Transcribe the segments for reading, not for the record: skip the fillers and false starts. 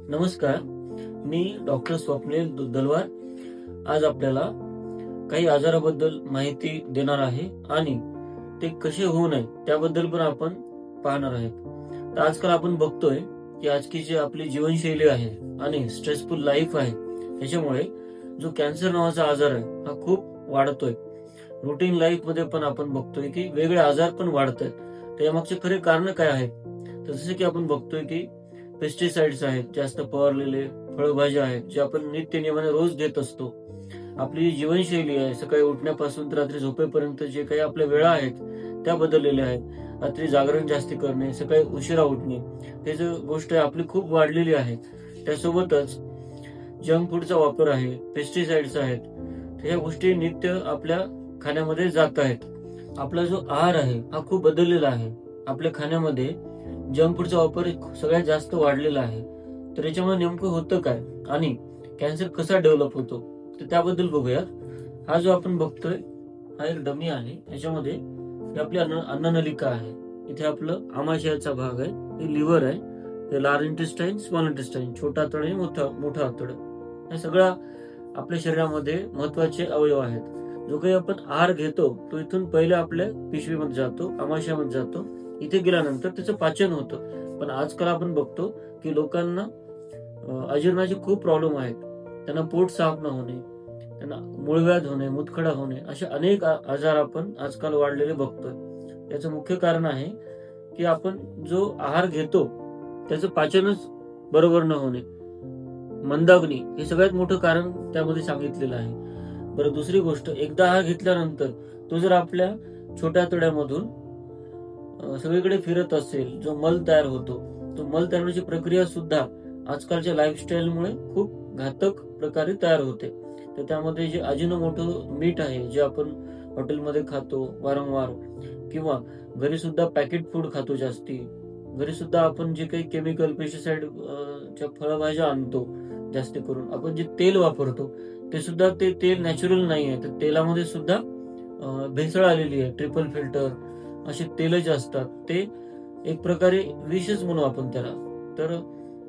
नमस्कार, मी डॉक्टर स्वप्नील दलवार आज आपल्याला काही आजाराबद्दल माहिती देणार आहे आणि ते कसे होऊ नये त्याबद्दल पण आपण पाहणार आहेत. तर आजकाल आपण बघतोय की आजची जी आपली जीवनशैली आहे आणि स्ट्रेसफुल लाईफ आहे त्याच्यामुळे जो कॅन्सर नावाचा आजार आहे हा खूप वाढतोय. रुटीन लाईफ मध्ये पण आपण बघतोय की वेगळे आजार पण वाढत आहेत. त्यामागचे खरे कारण काय आहेत? तर जसे की आपण बघतोय की पेस्टिसाइड्स आहेत, जास्त फवारलेले फळभाज्या आहेत जे आपण नित्य नियमाने रोज घेत असतो. आपली जी जीवनशैली आहे, सकाळी उठण्यापासून तर रात्री झोपेपर्यंत जे काही आपल्या वेळा आहेत त्या बदललेल्या आहेत. रात्री जागरण जास्ती करणे, सकाळी उशिरा उठणे, हे जो गोष्ट आहे आपली खूप वाढलेली आहे. त्यासोबतच जंक फूडचा वापर आहे, पेस्टिसाइड्स आहेत, तर ह्या गोष्टी नित्य आपल्या खाण्यामध्ये जात आहेत. आपला जो आहार आहे हा खूप बदललेला आहे. आपल्या खाण्यामध्ये जंक फूडचा वापर सगळ्यात जास्त वाढलेला आहे. तर याच्यामुळे नेमकं होतं काय आणि कॅन्सर कसा डेव्हलप होतो तर त्याबद्दल बघूयात. हा जो आपण बघतोय हा एक डमी आहे. याच्यामध्ये ही आपली अन्ननलिका आहे. इथे आपलं आमाशयाचा भाग आहे, हे लिव्हर आहे, हे लार्ज इंटेस्टाईन, स्मॉल इंटेस्टाईन, छोटा आतड आणि मोठा आतड, हे सगळं आपल्या शरीरामध्ये महत्वाचे अवयव आहेत. जो काही आपण आहार घेतो तो इथून पहिले आपल्या पिशवीमध्ये जातो, आमाशयामध्ये जातो. इथे गेल्यानंतर त्याचं पाचन होतं. पण आजकाल आपण बघतो की लोकांना अजीर्णाचे खूप प्रॉब्लेम आहेत. त्यांना पोट साफ न होणे, त्यांना मूळव्याध होणे, मुतखडा होणे, असे अनेक आजार आपण आजकाल वाढलेले बघतोय. याचं मुख्य कारण आहे की आपण जो आहार घेतो त्याचं पाचनच बरोबर न होणे, मंदाग्नी, हे सगळ्यात मोठं कारण त्यामध्ये सांगितलेलं आहे. बरं, दुसरी गोष्ट, एकदा आहार घेतल्यानंतर तो जर आपल्या छोट्या आतड्यामधून सगळीकडे फिरत असेल, जो मल तयार होतो, तो मल तयार होण्याची प्रक्रिया सुद्धा आजकालच्या लाईफस्टाईलमुळे खूप घातक प्रकारे तयार होते. तर त्यामध्ये जे अजिनोमोटो मीठ आहे, जे आपण हॉटेलमध्ये खातो वारंवार, किंवा घरी सुद्धा पॅकेट फूड खातो जास्ती, घरी सुद्धा आपण जे काही केमिकल पेस्टिसाइड च्या फळभाज्या आणतो, जास्ती करून आपण जे तेल वापरतो ते सुद्धा ते तेल नॅचरल नाही आहे. तर तेलामध्ये सुद्धा भेसळ आलेली आहे. ट्रिपल फिल्टर असे तेल जे असतात ते एक प्रकारे विषच म्हणू आपण त्याला. तर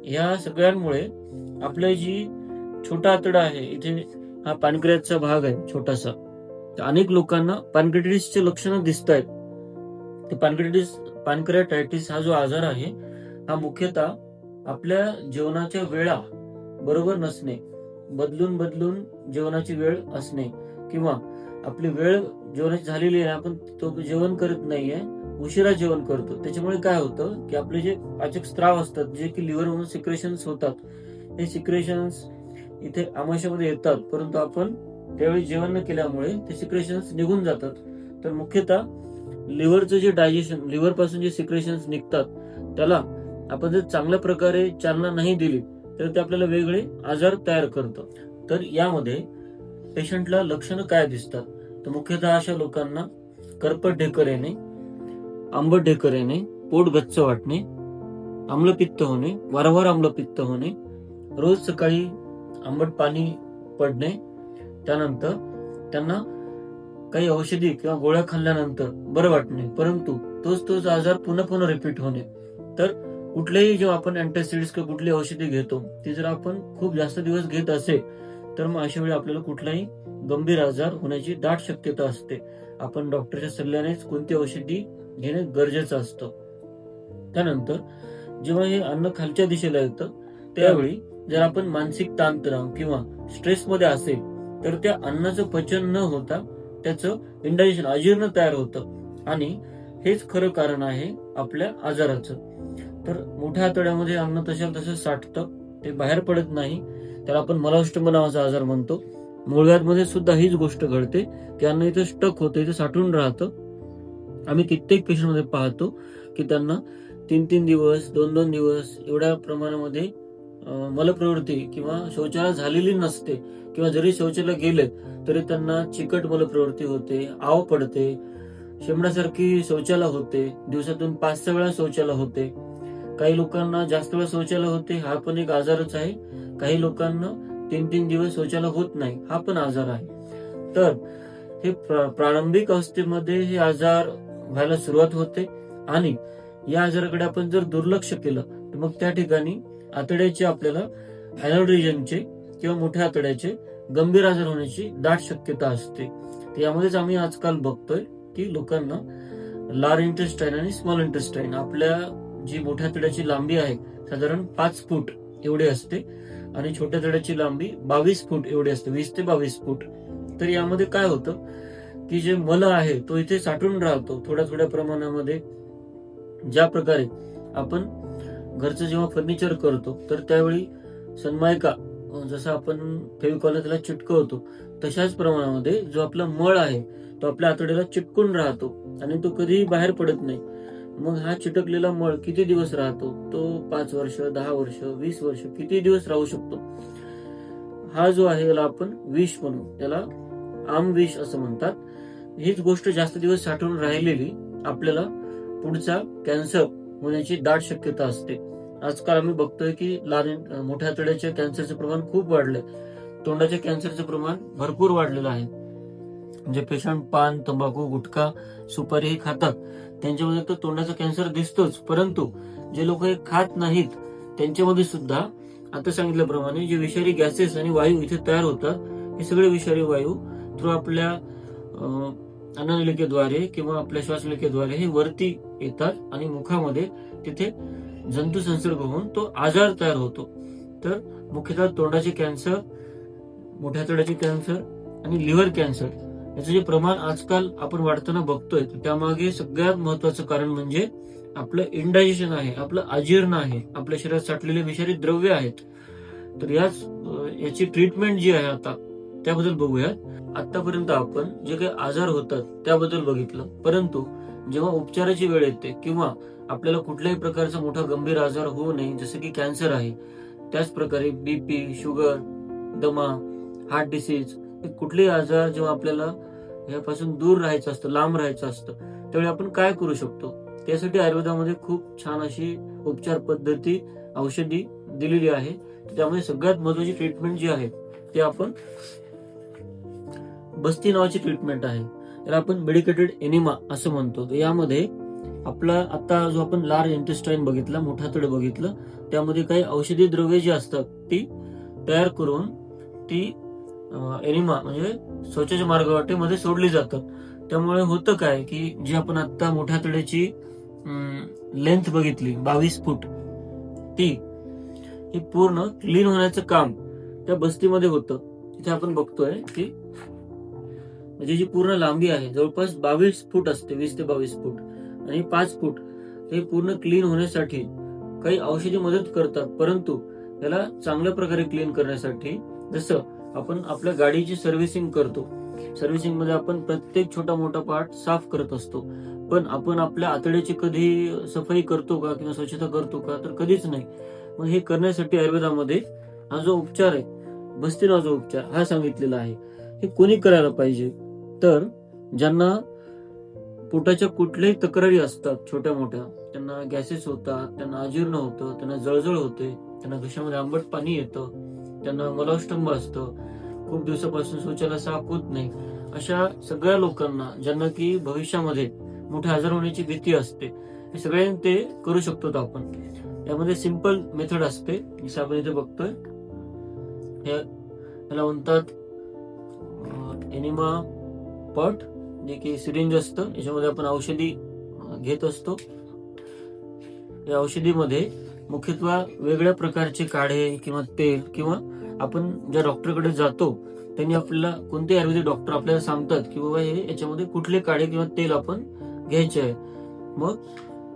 ह्या सगळ्यांमुळे आपलं जी छोटा आतडा आहे, इथे हा पॅनक्रियासचा भाग आहे छोटासा, तर अनेक लोकांना पॅनक्रियाटिसचे लक्षणं दिसत आहेत. ते पॅनक्रियाटायटिस हा जो आजार आहे हा मुख्यतः आपल्या जेवणाच्या वेळा बरोबर नसणे, बदलून बदलून जेवणाची वेळ असणे, किंवा आपली वेळ जेवणाची झालेली आहे, आपण तो जेवण करत नाहीये, उशिरा जेवण करतो. त्याच्यामुळे काय होतं की आपले जे पाचक स्त्राव असतात, जे की लिव्हर म्हणून सिक्रेशन्स होतात, हे सिक्रेशन्स इथे आमाशयामध्ये येतात, परंतु आपण त्यावेळी जेवण न केल्यामुळे ते सिक्रेशन्स निघून जातात. तर मुख्यतः लिव्हरचं जे डायजेशन, लिव्हर पासून जे सिक्रेशन्स निघतात त्याला आपण जर चांगल्या प्रकारे चालना नाही दिली तर ते आपल्याला वेगळे आजार तयार करतं. तर यामध्ये पेशंटला लक्षणं काय दिसतात? तर मुख्यतः अशा लोकांना करपट ढेकर येणे, आंबट ढेकर येणे, पोट गच्च वाटणे, आम्लपित्त होणे, वारंवार आम्लपित्त होणे, रोज सकाळी आंबट पाणी पडणे, त्यानंतर त्यांना काही औषधी किंवा गोळ्या खाल्ल्यानंतर बरं वाटणे, परंतु तोच आजार पुन्हा पुन्हा रिपीट होणे. तर कुठलेही जेव्हा आपण अँटासिड्स किंवा कुठली औषधी घेतो ती जर आपण खूप जास्त दिवस घेत असेल तर मग अशा वेळी आपल्याला कुठलाही गंभीर आजार होण्याची दाट शक्यता असते. आपण डॉक्टरच्या सल्ल्यानेच कोणती औषधी घेणे गरजेचं असतं. त्यानंतर जेव्हा हे अन्न खालच्या दिशेला येतं त्यावेळी जर आपण मानसिक ताणतणाव किंवा स्ट्रेस मध्ये असेल तर त्या अन्नाचं पचन न होता त्याचं इंडायजेशन, अजीर्ण तयार होतं, आणि हेच खरं कारण आहे आपल्या आजाराचं. तर मोठ्या आतड्यामध्ये अन्न तसं साठतं, ते बाहेर पडत नाही, त्याला आपण मलाष्टंभ नावाचा आजार म्हणतो. मूळव्याधमध्ये सुद्धा हीच गोष्ट घडते की अन्न इथं स्टक होतं, इथं साठून राहतं. आम्ही कित्येक पेशंटमध्ये पाहतो की त्यांना 3-3 दिवस, 2-2 दिवस एवढ्या प्रमाणामध्ये मलप्रवृत्ती किंवा शौचालय झालेली नसते, किंवा जरी शौचालय गेले तरी त्यांना चिकट मलप्रवृत्ती होते, आव पडते, शेंबडासारखी शौचालय होते, दिवसातून 5-6 वेळा शौचालय होते. काही लोकांना जास्त वेळा शौचालय होते, हा पण एक आजारच आहे. काही लोकांना 3-3 दिवस शौचालय होत नाही, हा पण आजार आहे. तर हे प्रारंभिक अवस्थेमध्ये हे आजार व्हायला सुरुवात होते, आणि या आजाराकडे आपण जर दुर्लक्ष केलं तर मग त्या ठिकाणी आतड्याचे आपल्याला अॅनोरिजमचे किंवा मोठ्या आतड्याचे गंभीर आजार होण्याची दाट शक्यता असते. यामध्येच आम्ही आजकाल बघतोय की लोकांना लार्ज इंटेस्टाईन आणि स्मॉल इंटेस्टाईन, आपल्या जी मोठ्या आतड्याची लांबी आहे साधारण 5 फूट एवढी असते आणि छोट्या आतड्याची लांबी 22 फूट एवढी असते, 20 ते 22 फूट. तर यामध्ये काय होतं की जे मल आहे तो इथे साठून राहतो थोड्या थोड्या प्रमाणामध्ये. ज्या प्रकारे आपण घरचं जेव्हा फर्निचर करतो तर त्यावेळी सनमायका जसं आपण फेविकॉल त्याला चिटकवतो, तशाच प्रमाणामध्ये जो आपला मळ आहे तो आपल्या आतड्याला चिटकून राहतो आणि तो कधीही बाहेर पडत नाही. मग हा चिटकलेला मळ किती दिवस राहतो? तो 5 वर्ष, 10 वर्ष, 20 वर्ष, किती दिवस राहू शकतो. हा जो आहे याला आपण विष म्हणू, त्याला आम विष असं म्हणतात. हीच गोष्ट जास्त दिवस साठवून राहिलेली आपल्याला पुढचा कॅन्सर होण्याची दाट शक्यता असते. आजकाल आम्ही बघतोय की मोठ्या आतड्याच्या कॅन्सरचं प्रमाण खूप वाढलंय. तोंडाच्या कॅन्सरचं प्रमाण भरपूर वाढलेलं आहे. जे पेशंट पान, तंबाखू, गुटखा, सुपारी हे खातात त्यांच्यामध्ये तर तोंडाचा कॅन्सर दिसतोच, परंतु जे लोक हे खात नाहीत त्यांच्यामध्ये सुद्धा आता सांगितल्याप्रमाणे जे विषारी गॅसेस आणि वायू इथे तयार होतात, हे सगळे विषारी वायू थ्रू आपल्या अन्ननलिकेद्वारे किंवा आपल्या श्वासनलिकेद्वारे हे वरती येतात आणि मुखामध्ये तिथे जंतू संसर्ग होऊन तो आजार तयार होतो. तर मुख्यतः तोंडाचे कॅन्सर, मोठ्या आतड्याचे कॅन्सर आणि लिव्हर कॅन्सर याचं जे प्रमाण आजकाल आपण वाढताना बघतोय, त्यामागे सगळ्यात महत्वाचं कारण म्हणजे आपलं इंडायजेशन आहे, आपलं अजीर्ण आहे, आपल्या शरीरात साठलेले विषारी द्रव्य आहेत. तर याची ट्रीटमेंट जी आहे आता त्याबद्दल बघूयात. आतापर्यंत आपण जे काही आजार होतात त्याबद्दल बघितलं, परंतु जेव्हा उपचाराची वेळ येते किंवा आपल्याला कुठल्याही प्रकारचा मोठा गंभीर आजार होऊ नये, जसं की कॅन्सर आहे, त्याच प्रकारे बीपी, शुगर, दमा, हार्ट डिसीज, कुठलेही आजार जेव्हा आपल्याला यापासून दूर राहायचं असतं, लांब राहायचं असतं, त्यावेळी आपण काय करू शकतो? त्यासाठी आयुर्वेदामध्ये खूप छान अशी उपचार पद्धती, औषधी दिलेली आहे. त्यामध्ये सगळ्यात महत्वाची ट्रीटमेंट जी आहे ते आपण बस्ती नावाची ट्रीटमेंट आहे. याला आपण मेडिकेटेड एनिमा असं म्हणतो. यामध्ये आपला आता जो आपण लार्ज इंटेस्टाईन बघितला, मोठं आतडं बघितलं, त्यामध्ये काही औषधी द्रव्ये जी असतात ती तयार करून ती एनिमा म्हणजे शौचाच्या मार्गवाटेमध्ये सोडली जातात. त्यामुळे होतं काय की जी आपण आता मोठ्या आतड्याची लेंथ बघितली 22 फूट, ती ही पूर्ण क्लीन होण्याचं काम त्या बस्तीमध्ये होतं. इथे आपण बघतोय की म्हणजे जी पूर्ण लांबी आहे जवळपास 22 फूट असते, 20 ते 22 फूट, आणि 5 फूट हे पूर्ण क्लीन होण्यासाठी काही औषधी मदत करतात. परंतु याला चांगल्या प्रकारे क्लीन करण्यासाठी जसं आपण आपल्या गाडीची सर्व्हिसिंग करतो, सर्व्हिसिंग मध्ये आपण प्रत्येक छोटा मोठा पार्ट साफ करत असतो, पण आपण आपल्या आतड्याची कधी सफाई करतो का किंवा स्वच्छता करतो का? तर कधीच नाही. मग हे करण्यासाठी आयुर्वेदामध्ये हा जो उपचार आहे, बस्ती नावाचा उपचार हा सांगितलेला आहे. हे कोणी करायला पाहिजे? तर ज्यांना पोटाच्या कुठल्याही तक्रारी असतात छोट्या मोठ्या, त्यांना गॅसेस होतात, त्यांना अजीर्ण होतं, त्यांना जळजळ होते, त्यांना घशामध्ये आंबट पाणी येतं, त्यांना मलास्तंभ असतं, खूप दिवसापासून शौचालय साफ होत नाही, अशा सगळ्या लोकांना ज्यांना की भविष्यामध्ये मोठे आजार होण्याची भीती असते, हे सगळ्यांनी ते करू शकतो आपण. यामध्ये सिंपल मेथड असते, जसं आपण इथे बघतोय. याला म्हणतात एनिमा पॉट, जे की सिरिंज असतं, याच्यामध्ये आपण औषधी घेत असतो. या औषधीमध्ये मुख्यत्वे वेगळ्या प्रकारचे काढे किंवा तेल, किंवा आपण ज्या डॉक्टरकडे जातो त्यांनी आपल्याला, कोणते आयुर्वेदिक डॉक्टर आपल्याला सांगतात की बाबा हे याच्यामध्ये कुठले काढे किंवा तेल आपण घ्यायचे आहे. मग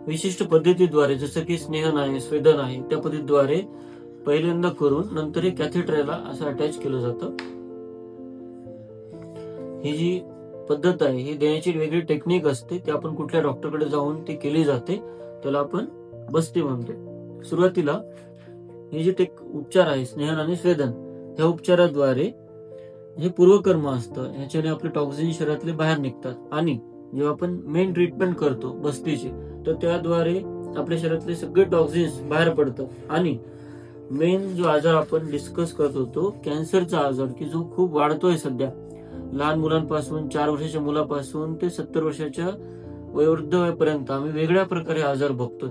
विशिष्ट पद्धतीद्वारे, जसं की स्नेहन आहे, स्वेदन आहे, त्या पद्धतीद्वारे पहिल्यांदा करून नंतर हे कॅथेटरला असं अटॅच केलं जातं. ही जी पद्धत आहे ही देण्याची वेगळी टेक्निक असते, ती आपण कुठल्या डॉक्टरकडे जाऊन ती केली जाते, त्याला आपण बस्ती म्हणतो. सुरुवातीला हे जे उपचार आहे स्नेहन आणि स्वेदन, ह्या उपचाराद्वारे हे पूर्वकर्म असतं, ह्याच्याने आपले टॉक्झिन शरीरातले बाहेर निघतात. आणि जेव्हा आपण मेन ट्रीटमेंट करतो बस्तीची, तर त्याद्वारे आपल्या शरीरातले सगळे टॉक्झिन्स बाहेर पडतात. आणि मेन जो आजार आपण डिस्कस करत होतो, कॅन्सरचा आजार, की जो खूप वाढतोय सध्या, लहान मुलांपासून, 4 वर्षाच्या मुलापासून ते 70 वर्षाच्या वयोवृद्ध वयापर्यंत आम्ही वेगळ्या प्रकारे आजार बघतो.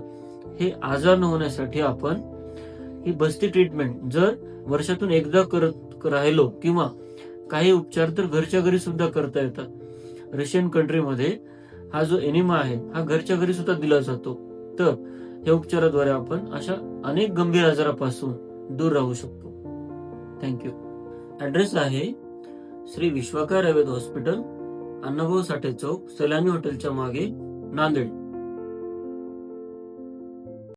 हे आजार न होण्यासाठी आपण ही बस्ती ट्रीटमेंट जर वर्षातून एकदा करत राहिलो किंवा काही उपचार तर घरच्या घरी सुद्धा करता येतात. रशियन कंट्रीमध्ये हा जो एनिमा आहे हा घरच्या घरी सुद्धा दिला जातो. तर या उपचाराद्वारे आपण अशा अनेक गंभीर आजारापासून दूर राहू शकतो. थँक्यू. ऍड्रेस आहे श्री विश्वाकार आयुर्वेद हॉस्पिटल, अण्णाभाऊ साठे चौक, सैलानी हॉटेलच्या मागे, नांदेड.